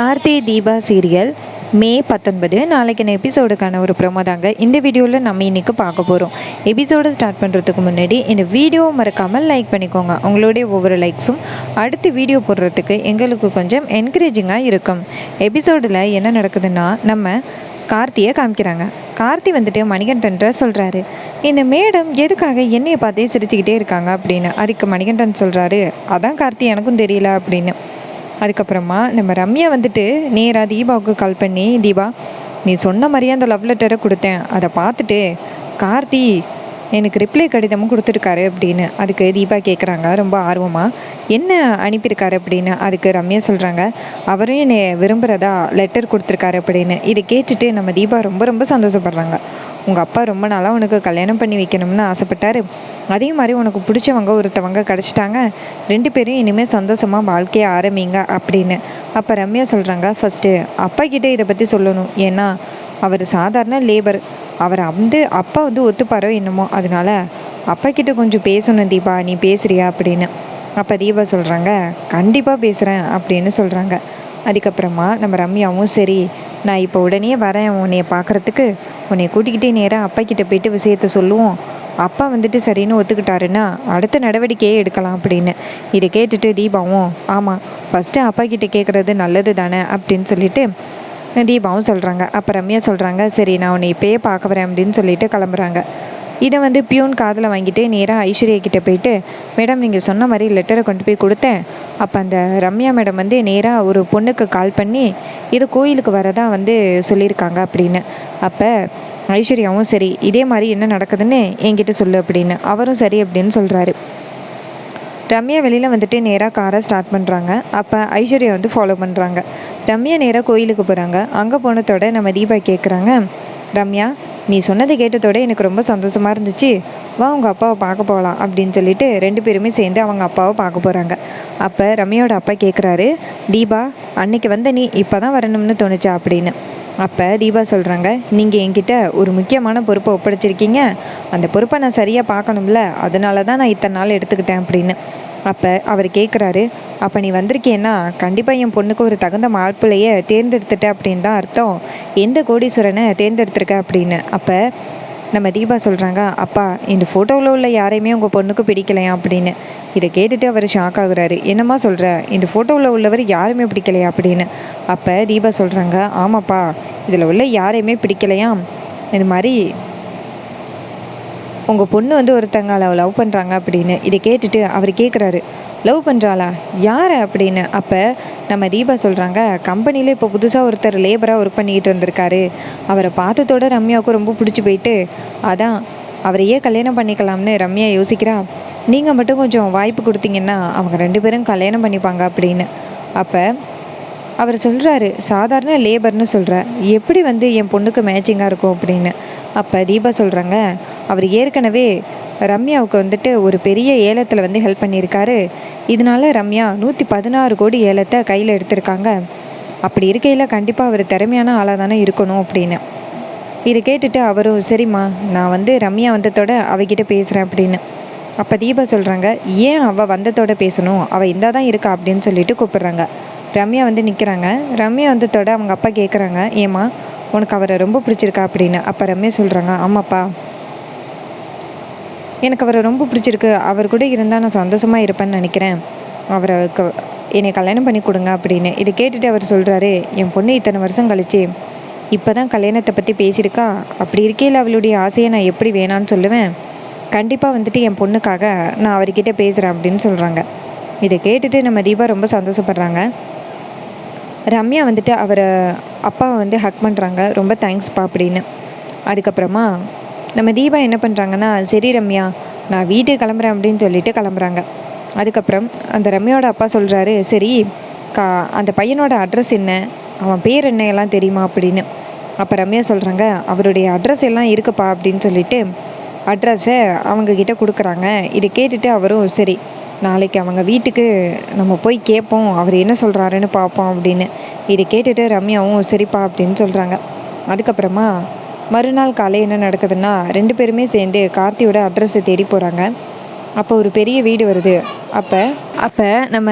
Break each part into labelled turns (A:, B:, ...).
A: Karthi Deepa serial மே 19 நாளைக்கான எபிசோடுக்கான ஒரு promo தாங்க இந்த வீடியோவில் நம்ம இன்றைக்கி பார்க்க போகிறோம். எபிசோடை ஸ்டார்ட் பண்ணுறதுக்கு முன்னாடி இந்த வீடியோவை மறக்காமல் லைக் பண்ணிக்கோங்க. உங்களுடைய ஒவ்வொரு லைக்ஸும் அடுத்து வீடியோ போடுறதுக்கு எங்களுக்கு கொஞ்சம் என்கரேஜிங்காக இருக்கும். எபிசோடில் என்ன நடக்குதுன்னா நம்ம கார்த்தியை காமிக்கிறாங்க. கார்த்தி வந்துட்டு மணிகண்டன் சொல்கிறாரு, இந்த மேடம் எதுக்காக என்னையை பார்த்தே சிரிச்சுக்கிட்டே இருக்காங்க அப்படின்னு. அதுக்கு மணிகண்டன் சொல்கிறாரு, அதான் கார்த்தி எனக்கும் தெரியல அப்படின்னு. அதுக்கப்புறமா நம்ம ரம்யா வந்துட்டு நேராக தீபாவுக்கு கால் பண்ணி, தீபா நீ சொன்ன மாதிரியே அந்த லவ் லெட்டரை கொடுத்தேன், அதை பார்த்துட்டு கார்த்தி எனக்கு ரிப்ளை கடிதமும் கொடுத்துருக்காரு அப்படின்னு. அதுக்கு தீபா கேட்குறாங்க ரொம்ப ஆர்வமாக, என்ன அனுப்பியிருக்காரு அப்படின்னு. அதுக்கு ரம்யா சொல்கிறாங்க, அவரும் என்னை விரும்புகிறதா லெட்டர் கொடுத்துருக்காரு அப்படின்னு. இதை கேட்டுட்டு நம்ம தீபா ரொம்ப ரொம்ப சந்தோஷப்படுறாங்க. உங்கள் அப்பா ரொம்ப நாளாக உனக்கு கல்யாணம் பண்ணி வைக்கணும்னு ஆசைப்பட்டார், அதே மாதிரி உனக்கு பிடிச்சவங்க ஒருத்தவங்க கிடச்சிட்டாங்க, 2 பேரும் இனிமேல் சந்தோஷமாக வாழ்க்கையை ஆரம்பிங்க அப்படின்னு. அப்போ ரம்யா சொல்கிறாங்க, ஃபஸ்ட்டு அப்பா கிட்டே இதை பற்றி சொல்லணும், ஏன்னா அவர் சாதாரண லேபர், அவரை அப்பா ஒத்துப்பாரோ என்னமோ, அதனால அப்பா கிட்ட கொஞ்சம் பேசணும் தீபா, நீ பேசுறியா அப்படின்னு. அப்போ தீபா சொல்கிறாங்க, கண்டிப்பாக பேசுகிறேன் அப்படின்னு சொல்கிறாங்க. அதுக்கப்புறமா நம்ம ரம்யாவும், சரி நான் இப்போ உடனே வரேன் உன்னைய பார்க்குறதுக்கு, உன்னை கூட்டிக்கிட்டே நேராக அப்பா கிட்ட போயிட்டு விஷயத்த சொல்லுவோம், அப்பா சரின்னு ஒத்துக்கிட்டாருன்னா அடுத்த நடவடிக்கையே எடுக்கலாம் அப்படின்னு. இதை கேட்டுட்டு தீபாவும், ஆமாம் ஃபஸ்ட்டு அப்பா கிட்ட கேட்குறது நல்லது தானே அப்படின்னு சொல்லிட்டு தீபாவும் சொல்கிறாங்க. அப்போ ரம்யா சொல்கிறாங்க, சரி நான் உன்னை இப்போயே பார்க்க வரேன் அப்படின்னு சொல்லிட்டு கிளம்புறாங்க. இதை பியூன் காதில் வாங்கிட்டு நேராக ஐஸ்வர்யா கிட்டே போயிட்டு, மேடம் நீங்கள் சொன்ன மாதிரி லெட்டரை கொண்டு போய் கொடுத்தேன். அப்போ அந்த ரம்யா மேடம் நேராக ஒரு பொண்ணுக்கு கால் பண்ணி இது கோயிலுக்கு வரதா சொல்லியிருக்காங்க அப்படின்னு. அப்போ ஐஸ்வர்யாவும், சரி இதே மாதிரி என்ன நடக்குதுன்னு என்கிட்ட சொல்லு அப்படின்னு. அவரும் சரி அப்படின்னு சொல்கிறாரு. ரம்யா வெளியில் நேராக காரை ஸ்டார்ட் பண்ணுறாங்க. அப்போ ஐஸ்வர்யா ஃபாலோ பண்ணுறாங்க. ரம்யா நேராக கோயிலுக்கு போகிறாங்க. அங்கே போனதோட நம்ம தீபா கேட்குறாங்க, ரம்யா நீ சொன்னதை கேட்டதோட எனக்கு ரொம்ப சந்தோஷமாக இருந்துச்சு, வா உங்கள் அப்பாவை பார்க்க போகலாம் அப்படின்னு சொல்லிட்டு 2 பேருமே சேர்ந்து அவங்க அப்பாவை பார்க்க போகிறாங்க. அப்போ ரம்யாவோட அப்பா கேட்குறாரு, தீபா அன்னைக்கு நீ இப்போ தான் வரணும்னு தோணுச்சா அப்படின்னு. அப்போ தீபா சொல்கிறாங்க, நீங்கள் என்கிட்ட ஒரு முக்கியமான பொறுப்பை ஒப்படைச்சிருக்கீங்க, அந்த பொறுப்பை நான் சரியாக பார்க்கணும்ல, அதனால தான் நான் இத்தனை நாள் எடுத்துக்கிட்டேன் அப்படின்னு. அப்போ அவர் கேட்குறாரு, அப்போ நீ வந்திருக்கேன்னா கண்டிப்பாக என் பொண்ணுக்கு ஒரு தகுந்த மாப்பிள்ளையை தேர்ந்தெடுத்துட்ட அப்படின்னு தான் அர்த்தம், எந்த கோடீஸ்வரனை தேர்ந்தெடுத்திருக்க அப்படின்னு. அப்போ நம்ம தீபா சொல்கிறாங்க, அப்பா இந்த ஃபோட்டோவில் உள்ள யாரையுமே உங்கள் பொண்ணுக்கு பிடிக்கலையா அப்படின்னு. இதை கேட்டுட்டு அவர் ஷாக் ஆகுறாரு, என்னம்மா சொல்கிற, இந்த ஃபோட்டோவில் உள்ளவர் யாருமே பிடிக்கலையா அப்படின்னு. அப்போ தீபா சொல்கிறாங்க, ஆமாப்பா இதில் உள்ள யாரையுமே பிடிக்கலையாம், இது மாதிரி உங்கள் பொண்ணு ஒருத்தங்க லவ் பண்ணுறாங்க அப்படின்னு. இதை கேட்டுட்டு அவர் கேட்குறாரு, லவ் பண்ணுறாளா, யாரை அப்படின்னு. அப்போ நம்ம தீபா சொல்கிறாங்க, கம்பெனியில் இப்போ புதுசாக ஒருத்தர் லேபராக ஒர்க் பண்ணிக்கிட்டு இருந்திருக்காரு, அவரை பார்த்ததோட ரம்யாவுக்கும் ரொம்ப பிடிச்சி போயிட்டு அதான் அவரையே கல்யாணம் பண்ணிக்கலாம்னு ரம்யா யோசிக்கிறா, நீங்கள் மட்டும் கொஞ்சம் வாய்ப்பு கொடுத்தீங்கன்னா அவங்க 2 பேரும் கல்யாணம் பண்ணிப்பாங்க அப்படின்னு. அப்போ அவர் சொல்கிறாரு, சாதாரண லேபர்னு சொல்கிற, எப்படி என் பொண்ணுக்கு மேட்சிங்காக இருக்கும் அப்படின்னு. அப்போ தீபா சொல்கிறாங்க, அவர் ஏற்கனவே ரம்யாவுக்கு ஒரு பெரிய ஏலத்தில் ஹெல்ப் பண்ணியிருக்காரு, இதனால ரம்யா 116 கோடி ஏலத்தை கையில் எடுத்திருக்காங்க, அப்படி இருக்கையில் கண்டிப்பாக அவர் திறமையான ஆளாக தானே இருக்கணும் அப்படின்னு. இதை கேட்டுட்டு அவரும், சரிம்மா நான் ரம்யா வந்ததோட அவகிட்ட பேசுகிறேன் அப்படின்னு. அப்போ தீபா சொல்கிறாங்க, ஏன் அவள் வந்ததோட பேசணும், அவள் இந்தா தான் இருக்கா அப்படின்னு சொல்லிட்டு கூப்பிட்றாங்க. ரம்யா நிற்கிறாங்க. ரம்யா வந்ததோட அவங்க அப்பா கேட்குறாங்க, ஏம்மா உனக்கு அவரை ரொம்ப பிடிச்சிருக்கா அப்படின்னு. அப்போ ரம்யா சொல்கிறாங்க, ஆமாப்பா எனக்கு அவரை ரொம்ப பிடிச்சிருக்கு, அவர் கூட இருந்தால் நான் சந்தோஷமாக இருப்பேன்னு நினைக்கிறேன், அவருக்கு என்னை கல்யாணம் பண்ணி கொடுங்க அப்படின்னு. இதை கேட்டுட்டு அவர் சொல்கிறாரு, என் பொண்ணு இத்தனை வருஷம் கழிச்சு இப்போ தான் கல்யாணத்தை பற்றி பேசியிருக்கா, அப்படி இருக்கையில் அவளுடைய ஆசையை நான் எப்படி வேணான்னு சொல்லுவேன், கண்டிப்பாக என் பொண்ணுக்காக நான் அவர்கிட்ட பேசுகிறேன் அப்படின்னு சொல்கிறாங்க. இதை கேட்டுட்டு நம்ம தீபா ரொம்ப சந்தோஷப்படுறாங்க. ரம்யா அவரை அப்பாவை ஹக் பண்ணுறாங்க, ரொம்ப தேங்க்ஸ்ப்பா அப்படின்னு. அதுக்கப்புறமா நம்ம தீபா என்ன பண்ணுறாங்கன்னா, சரி ரம்யா நான் வீட்டுக்கு கிளம்புறேன் அப்படின்னு சொல்லிட்டு கிளம்புறாங்க. அதுக்கப்புறம் அந்த ரம்யாவோட அப்பா சொல்கிறாரு, சரி அந்த பையனோட அட்ரஸ் என்ன, அவன் பேர் என்ன எல்லாம் தெரியுமா அப்படின்னு. அப்போ ரம்யா சொல்கிறாங்க, அவருடைய அட்ரஸ் எல்லாம் இருக்குப்பா அப்படின்னு சொல்லிட்டு அட்ரஸை அவங்கக்கிட்ட கொடுக்குறாங்க. இதை கேட்டுட்டு அவரும், சரி நாளைக்கு அவங்க வீட்டுக்கு நம்ம போய் கேட்போம், அவர் என்ன சொல்கிறாருன்னு பார்ப்போம் அப்படின்னு. இதை கேட்டுட்டு ரம்யாவும் சரிப்பா அப்படின்னு சொல்கிறாங்க. அதுக்கப்புறமா மறுநாள் காலை என்ன நடக்குதுன்னா, 2 பேருமே சேர்ந்து கார்த்தியோட அட்ரஸை தேடி போகிறாங்க. அப்போ ஒரு பெரிய வீடு வருது. அப்போ அப்போ நம்ம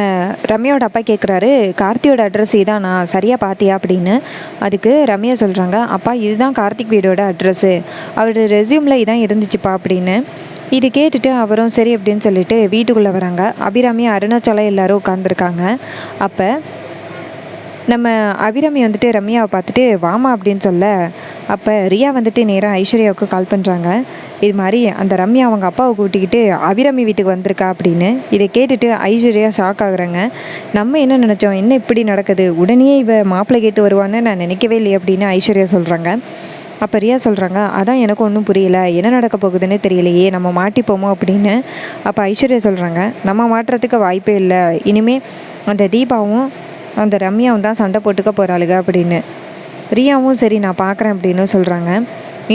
A: ரம்யாவோட அப்பா கேட்குறாரு, கார்த்தியோட அட்ரஸ் இதானா, சரியாக பார்த்தியா அப்படின்னு. அதுக்கு ரம்யா சொல்கிறாங்க, அப்பா இதுதான் கார்த்திக் வீடோட அட்ரஸ்ஸு, அவரோட ரெஸ்யூமில் இதான் இருந்துச்சுப்பா அப்படின்னு. இது கேட்டுட்டு அவரும் சரி அப்படின்னு சொல்லிட்டு வீட்டுக்குள்ளே வராங்க. அபிராமி அருணாச்சலம் எல்லோரும் உட்காந்துருக்காங்க. அப்போ நம்ம அபிராமி வந்துட்டு ரம்யாவை பார்த்துட்டு வாமா அப்படின்னு சொல்ல, அப்போ ரியா வந்துட்டு நேராக ஐஸ்வர்யாவுக்கு கால் பண்ணுறாங்க. இது மாதிரி அந்த ரம்யா அவங்க அப்பாவை கூட்டிக்கிட்டு அபிராமி வீட்டுக்கு வந்திருக்கா அப்படின்னு. இதை கேட்டுட்டு ஐஸ்வர்யா ஷாக் ஆகுறாங்க. நம்ம என்ன நினச்சோம், என்ன இப்படி நடக்குது, உடனே இவ மாப்பிள்ளை கேட்டு வருவான்னு நான் நினைக்கவே இல்லை அப்படின்னு ஐஸ்வர்யா சொல்கிறாங்க. அப்போ ரியா சொல்கிறாங்க, அதான் எனக்கு ஒன்றும் புரியல, என்ன நடக்க போகுதுன்னு தெரியலையே, நம்ம மாட்டிப்போமோ அப்படின்னு. அப்போ ஐஸ்வர்யா சொல்கிறாங்க, நம்ம மாட்டுறதுக்கு வாய்ப்பே இல்லை, இனிமேல் அந்த தீபாவும் அந்த ரம்யாவும் தான் சண்டை போட்டுக்க போகிறாளுங்க அப்படின்னு. ரியாவும் சரி நான் பார்க்குறேன் அப்படின்னு சொல்கிறாங்க.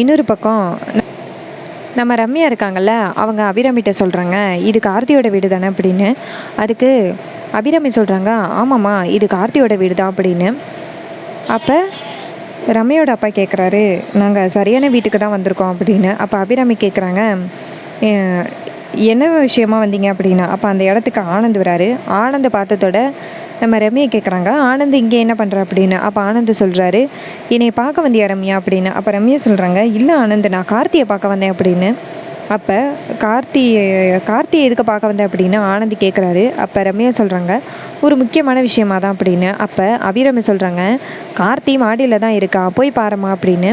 A: இன்னொரு பக்கம் நம்ம ரம்யா இருக்காங்கல்ல, அவங்க அபிராமிகிட்ட சொல்கிறாங்க, இது கார்த்தியோட வீடு தானே அப்படின்னு. அதுக்கு அபிராமி சொல்கிறாங்க, ஆமாம்மா இது கார்த்தியோட வீடு தான் அப்படின்னு. அப்போ ரம்யாவோட அப்பா கேட்குறாரு, நாங்கள் சரியான வீட்டுக்கு தான் வந்திருக்கோம் அப்படின்னு. அப்போ அபிராமி கேட்குறாங்க, என்ன விஷயமா வந்தீங்க அப்படின்னா. அப்போ அந்த இடத்துக்கு ஆனந்த் வராரு. ஆனந்தை பார்த்ததோட நம்ம ரம்யா கேட்குறாங்க, ஆனந்த் இங்கே என்ன பண்ணுற அப்படின்னு. அப்போ ஆனந்த் சொல்கிறாரு, என்னை பார்க்க வந்தியா ரம்யா அப்படின்னு. அப்போ ரம்யா சொல்கிறாங்க, இல்லை ஆனந்த் நான் கார்த்தியை பார்க்க வந்தேன் அப்படின்னு. அப்போ கார்த்தியை எதுக்கு பார்க்க வந்தேன் அப்படின்னு ஆனந்த் கேட்குறாரு. அப்போ ரம்யா சொல்கிறாங்க, ஒரு முக்கியமான விஷயமா தான் அப்படின்னு. அப்போ அபிராமி சொல்கிறாங்க, கார்த்தி மாடியில் தான் இருக்கா, போய் பாருமா அப்படின்னு.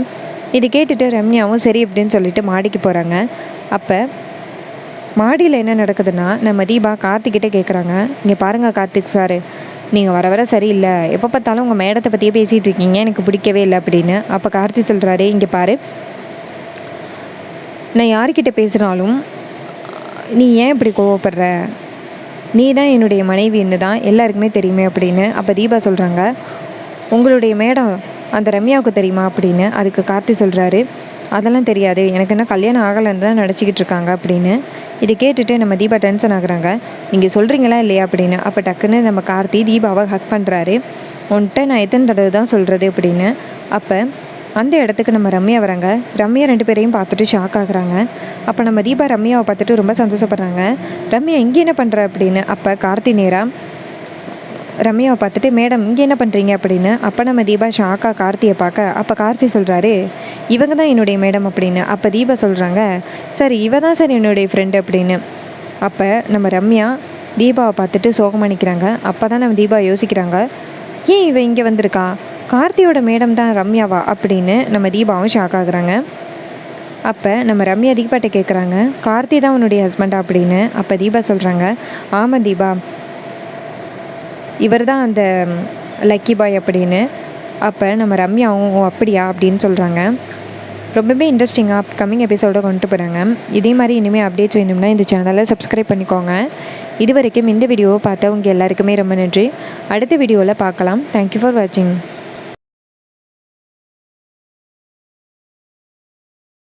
A: இது கேட்டுட்டு ரம்யாவும் சரி அப்படின்னு சொல்லிட்டு மாடிக்கு போகிறாங்க. அப்போ மாடியில் என்ன நடக்குதுன்னா, நம்ம தீபா கார்த்திக்கிட்டே கேட்குறாங்க, இங்கே பாருங்கள் கார்த்திக் சார், நீங்கள் வர வர சரியில்லை, எப்போ பார்த்தாலும் உங்கள் மேடத்தை பற்றியே பேசிகிட்டு இருக்கீங்க, எனக்கு பிடிக்கவே இல்லை அப்படின்னு. அப்போ கார்த்தி சொல்கிறாரு, இங்கே பாரு, நான் யார்கிட்ட பேசுனாலும் நீ ஏன் இப்படி கோவப்படுற, நீ தான் என்னுடைய மனைவின்னு தான் எல்லாருக்குமே தெரியுமே அப்படின்னு. அப்போ தீபா சொல்கிறாங்க, உங்களுடைய மேடம் அந்த ரம்யாவுக்கு தெரியுமா அப்படின்னு. அதுக்கு கார்த்தி சொல்கிறாரு, அதெல்லாம் தெரியாது, எனக்கு என்ன கல்யாணம் ஆகலைன்னு தான் நினச்சிக்கிட்டு இருக்காங்க அப்படின்னு. இதை கேட்டுட்டு நம்ம தீபா டென்ஷன் ஆகுறாங்க, நீங்கள் சொல்கிறீங்களா இல்லையா அப்படின்னு. அப்போ டக்குன்னு நம்ம கார்த்தி தீபாவை ஹக் பண்ணுறாரு. உன்கிட்ட நான் எத்தனை தடவை தான் சொல்கிறது அப்படின்னு. அப்போ அந்த இடத்துக்கு நம்ம ரம்யா வராங்க. ரம்யா 2 பேரையும் பார்த்துட்டு ஷாக் ஆகுறாங்க. அப்போ நம்ம தீபா ரம்யாவை பார்த்துட்டு ரொம்ப சந்தோஷப்படுறாங்க. ரம்யா இங்கே என்ன பண்ணுற அப்படின்னு. அப்போ கார்த்தி நேராக ரம்யாவை பார்த்துட்டு, மேடம் இங்கே என்ன பண்ணுறீங்க அப்படின்னு. அப்போ நம்ம தீபா ஷாக்காக கார்த்தியை பார்க்க, அப்போ கார்த்தி சொல்கிறாரு, இவங்க தான் என்னுடைய மேடம் அப்படின்னு. அப்போ தீபா சொல்கிறாங்க, சரி இவ தான் சார் என்னுடைய ஃப்ரெண்டு அப்படின்னு. அப்போ நம்ம ரம்யா தீபாவை பார்த்துட்டு சோகமாக நிற்கிறாங்க. அப்போ தான் நம்ம தீபா யோசிக்கிறாங்க, ஏன் இவ இங்கே வந்திருக்கா, கார்த்தியோட மேடம் தான் ரம்யாவா அப்படின்னு. நம்ம தீபாவும் ஷாக் ஆகுறாங்க. அப்போ நம்ம ரம்யா தீபாட்ட கேட்குறாங்க, கார்த்தி தான் உன்னுடைய ஹஸ்பண்டா அப்படின்னு. அப்போ தீபா சொல்கிறாங்க, ஆமாம் தீபா, இவர் தான் அந்த லக்கி பாய் அப்படின்னு. அப்போ நம்ம ரம்யாவும் ஓ அப்படியா அப்படின்னு சொல்கிறாங்க. ரொம்பவே இன்ட்ரெஸ்டிங்காக அப்கமிங் எபிசோட கொண்டு போகிறாங்க. இதே மாதிரி இனிமேல் அப்டேட்ஸ் வேணும்னா இந்த சேனலை சப்ஸ்கிரைப் பண்ணிக்கோங்க. இது வரைக்கும் இந்த வீடியோவை பார்த்தவங்க எல்லாருக்குமே ரொம்ப நன்றி. அடுத்த வீடியோவில் பார்க்கலாம். தேங்க்யூ ஃபார் வாட்சிங்.